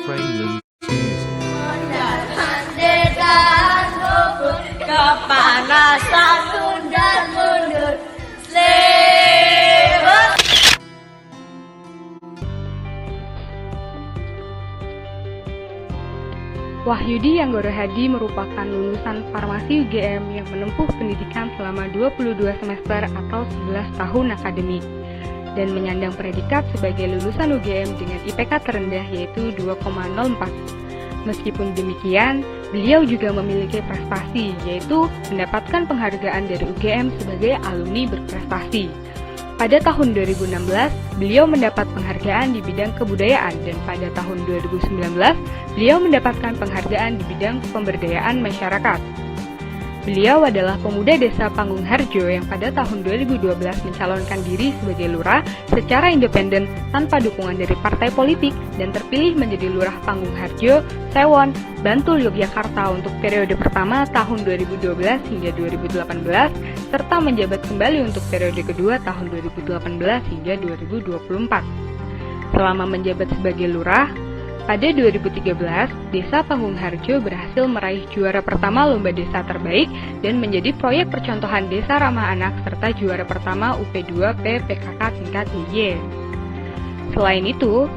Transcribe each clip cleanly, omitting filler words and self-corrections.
friendly music. Kepanasan mundur mundur lewat. Wahyudi Anggoro Hadi merupakan lulusan farmasi UGM yang menempuh pendidikan selama 22 semester atau 11 tahun akademik dan menyandang predikat sebagai lulusan UGM dengan IPK terendah yaitu 2,04. Meskipun demikian, beliau juga memiliki prestasi yaitu mendapatkan penghargaan dari UGM sebagai alumni berprestasi. Pada tahun 2016, beliau mendapat penghargaan di bidang kebudayaan dan pada tahun 2019, beliau mendapatkan penghargaan di bidang pemberdayaan masyarakat. Beliau adalah pemuda desa Panggung Harjo yang pada tahun 2012 mencalonkan diri sebagai lurah secara independen tanpa dukungan dari partai politik dan terpilih menjadi lurah Panggung Harjo, Sewon, Bantul, Yogyakarta untuk periode pertama tahun 2012 hingga 2018 serta menjabat kembali untuk periode kedua tahun 2018 hingga 2024. Selama menjabat sebagai lurah, pada 2013, Desa Panggung Harjo berhasil meraih juara pertama Lomba Desa Terbaik dan menjadi proyek percontohan desa ramah anak serta juara pertama UP2P PKK tingkat DIY. Selain itu,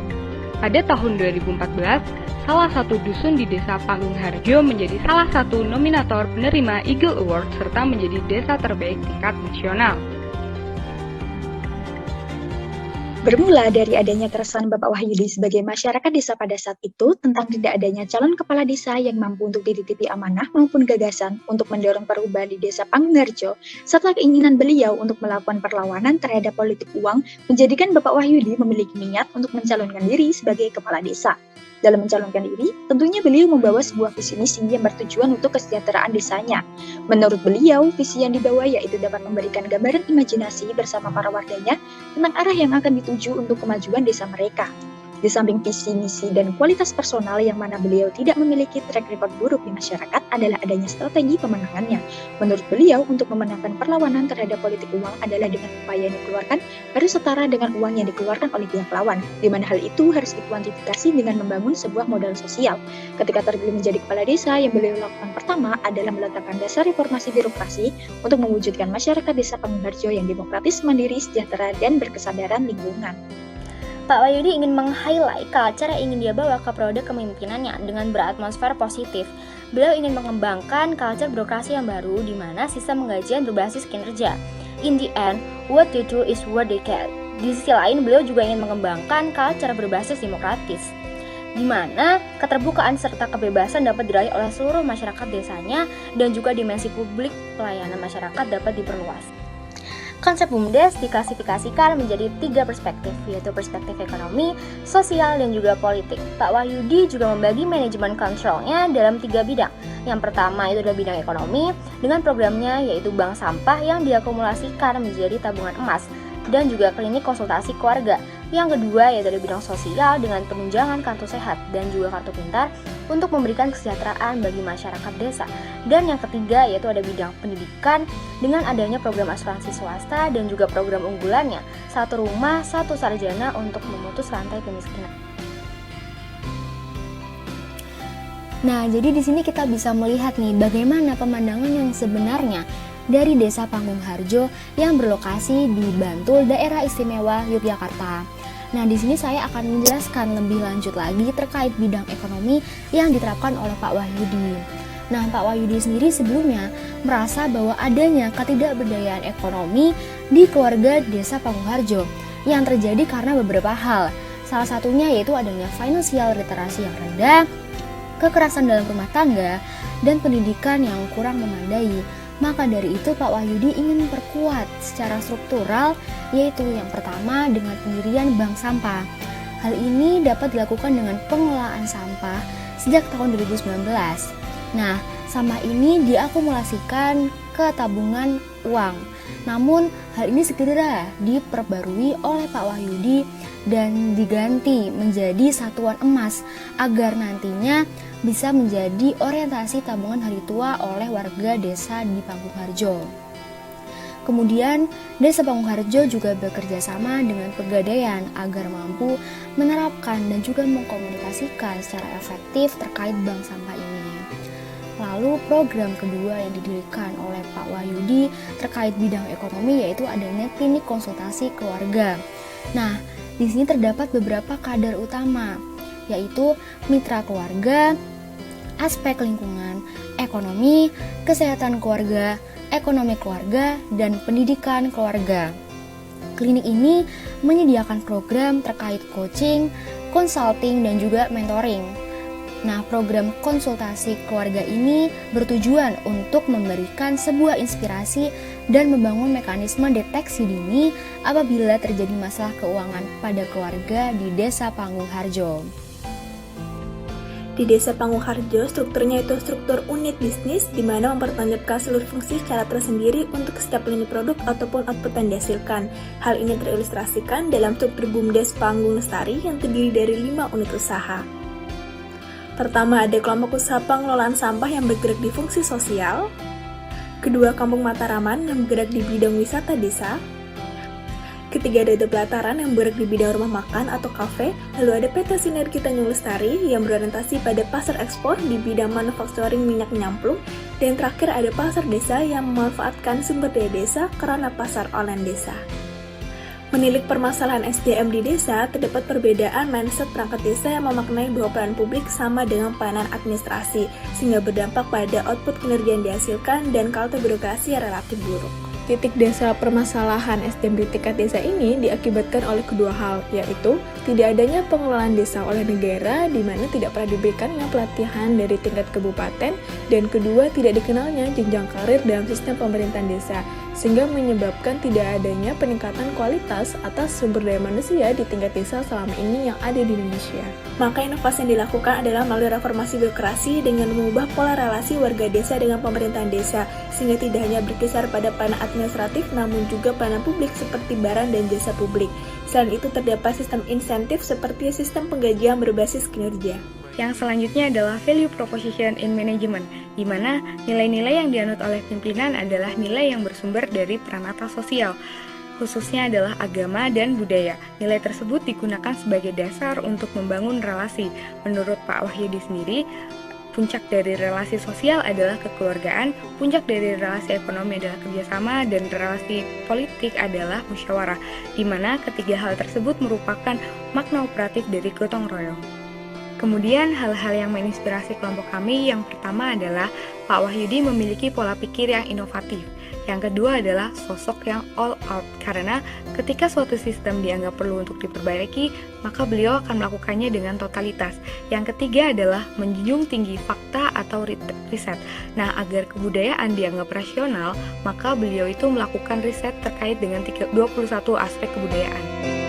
pada tahun 2014, salah satu dusun di Desa Panggung Harjo menjadi salah satu nominator penerima Eagle Award serta menjadi desa terbaik tingkat nasional. Bermula dari adanya keresahan Bapak Wahyudi sebagai masyarakat desa pada saat itu tentang tidak adanya calon kepala desa yang mampu untuk dititipi amanah maupun gagasan untuk mendorong perubahan di Desa Panggung Harjo, serta keinginan beliau untuk melakukan perlawanan terhadap politik uang menjadikan Bapak Wahyudi memiliki niat untuk mencalonkan diri sebagai kepala desa. Dalam mencalonkan diri, tentunya beliau membawa sebuah visi misi yang bertujuan untuk kesejahteraan desanya. Menurut beliau, visi yang dibawa yaitu dapat memberikan gambaran imajinasi bersama para warganya tentang arah yang akan dituju untuk kemajuan desa mereka. Di samping visi, misi, dan kualitas personal yang mana beliau tidak memiliki track record buruk di masyarakat adalah adanya strategi pemenangannya. Menurut beliau, untuk memenangkan perlawanan terhadap politik uang adalah dengan upaya yang dikeluarkan harus setara dengan uang yang dikeluarkan oleh pihak lawan, di mana hal itu harus dikuantifikasi dengan membangun sebuah modal sosial. Ketika terpilih menjadi kepala desa, yang beliau lakukan pertama adalah meletakkan dasar reformasi birokrasi untuk mewujudkan masyarakat desa Panggung Harjo yang demokratis, mandiri, sejahtera, dan berkesadaran lingkungan. Pak Wahyudi ingin meng-highlight culture yang ingin dia bawa ke periode kepemimpinannya dengan beratmosfer positif. Beliau ingin mengembangkan culture birokrasi yang baru di mana sistem penggajian berbasis kinerja. In the end, what they do is what they get. Di sisi lain, beliau juga ingin mengembangkan culture berbasis demokratis, di mana keterbukaan serta kebebasan dapat diraih oleh seluruh masyarakat desanya dan juga dimensi publik pelayanan masyarakat dapat diperluas. Konsep BUMDes diklasifikasikan menjadi 3 perspektif, yaitu perspektif ekonomi, sosial, dan juga politik. Pak Wahyudi juga membagi manajemen kontrolnya dalam 3 bidang. Yang pertama itu adalah bidang ekonomi, dengan programnya yaitu bank sampah yang diakumulasikan menjadi tabungan emas, dan juga klinik konsultasi keluarga. Yang kedua yaitu dari bidang sosial dengan penunjangan kartu sehat dan juga kartu pintar untuk memberikan kesejahteraan bagi masyarakat desa. Dan yang ketiga yaitu ada bidang pendidikan dengan adanya program asuransi swasta dan juga program unggulannya, 1 rumah 1 sarjana untuk memutus rantai kemiskinan. Nah, jadi di sini kita bisa melihat nih bagaimana pemandangan yang sebenarnya dari Desa Panggung Harjo yang berlokasi di Bantul, Daerah Istimewa Yogyakarta. Nah, di sini saya akan menjelaskan lebih lanjut lagi terkait bidang ekonomi yang diterapkan oleh Pak Wahyudi. Nah, Pak Wahyudi sendiri sebelumnya merasa bahwa adanya ketidakberdayaan ekonomi di keluarga Desa Panggung Harjo yang terjadi karena beberapa hal. Salah satunya yaitu adanya financial literasi yang rendah, kekerasan dalam rumah tangga, dan pendidikan yang kurang memadai. Maka dari itu Pak Wahyudi ingin memperkuat secara struktural, yaitu yang pertama dengan pendirian bank sampah. Hal ini dapat dilakukan dengan pengelolaan sampah sejak tahun 2019. Nah, sampah ini diakumulasikan ke tabungan uang. Namun, hal ini segera diperbarui oleh Pak Wahyudi dan diganti menjadi satuan emas agar nantinya bisa menjadi orientasi tabungan hari tua oleh warga desa di Panggung Harjo. Kemudian, Desa Pangungharjo juga bekerja sama dengan Pegadaian agar mampu menerapkan dan juga mengkomunikasikan secara efektif terkait bank sampah ini. Lalu program kedua yang didirikan oleh Pak Wahyudi terkait bidang ekonomi yaitu adanya klinik konsultasi keluarga. Nah, di sini terdapat beberapa kadar utama, yaitu mitra keluarga, aspek lingkungan, ekonomi, kesehatan keluarga, ekonomi keluarga, dan pendidikan keluarga. Klinik ini menyediakan program terkait coaching, consulting, dan juga mentoring. Nah, program konsultasi keluarga ini bertujuan untuk memberikan sebuah inspirasi dan membangun mekanisme deteksi dini apabila terjadi masalah keuangan pada keluarga di Desa Pangungharjo. Di Desa Pangungharjo, strukturnya itu struktur unit bisnis di mana mempertanggungjawabkan seluruh fungsi secara tersendiri untuk setiap lini produk ataupun output yang dihasilkan. Hal ini terilustrasikan dalam struktur BUMDes Panggung Lestari yang terdiri dari 5 unit usaha. Pertama, ada kelompok usaha pengelolaan sampah yang bergerak di fungsi sosial. Kedua, Kampung Mataraman yang bergerak di bidang wisata desa. Ketiga, ada Pelataran yang bergerak di bidang rumah makan atau kafe. Lalu ada PT Sinergi Tanjung Lestari yang berorientasi pada pasar ekspor di bidang manufacturing minyak nyamplung. Dan terakhir ada Pasar Desa yang memanfaatkan sumber daya desa karena pasar online desa. Menilik permasalahan SDM di desa, terdapat perbedaan mindset perangkat desa yang memaknai bahwa pelayanan publik sama dengan pelayanan administrasi, sehingga berdampak pada output kinerja yang dihasilkan dan kultur birokrasi yang relatif buruk. Titik desa permasalahan SDM di tingkat desa ini diakibatkan oleh kedua hal, yaitu tidak adanya pengelolaan desa oleh negara di mana tidak pernah diberikannya pelatihan dari tingkat kabupaten, dan kedua tidak dikenalnya jenjang karir dalam sistem pemerintahan desa, sehingga menyebabkan tidak adanya peningkatan kualitas atas sumber daya manusia di tingkat desa selama ini yang ada di Indonesia. Maka inovasi yang dilakukan adalah melalui reformasi birokrasi dengan mengubah pola relasi warga desa dengan pemerintahan desa, sehingga tidak hanya berkisar pada pelayanan administratif namun juga pelayanan publik seperti barang dan jasa publik. Selain itu terdapat sistem insentif seperti sistem penggajian berbasis kinerja. Yang selanjutnya adalah value proposition in management, di mana nilai-nilai yang dianut oleh pimpinan adalah nilai yang bersumber dari peranata sosial, khususnya adalah agama dan budaya. Nilai tersebut digunakan sebagai dasar untuk membangun relasi. Menurut Pak Wahyudi sendiri, puncak dari relasi sosial adalah kekeluargaan, puncak dari relasi ekonomi adalah kerjasama, dan relasi politik adalah musyawarah, di mana ketiga hal tersebut merupakan makna operatif dari gotong royong. Kemudian hal-hal yang menginspirasi kelompok kami, yang pertama adalah Pak Wahyudi memiliki pola pikir yang inovatif. Yang kedua adalah sosok yang all out, karena ketika suatu sistem dianggap perlu untuk diperbaiki, maka beliau akan melakukannya dengan totalitas. Yang ketiga adalah menjunjung tinggi fakta atau riset. Nah, agar kebudayaan dianggap rasional, maka beliau itu melakukan riset terkait dengan 21 aspek kebudayaan.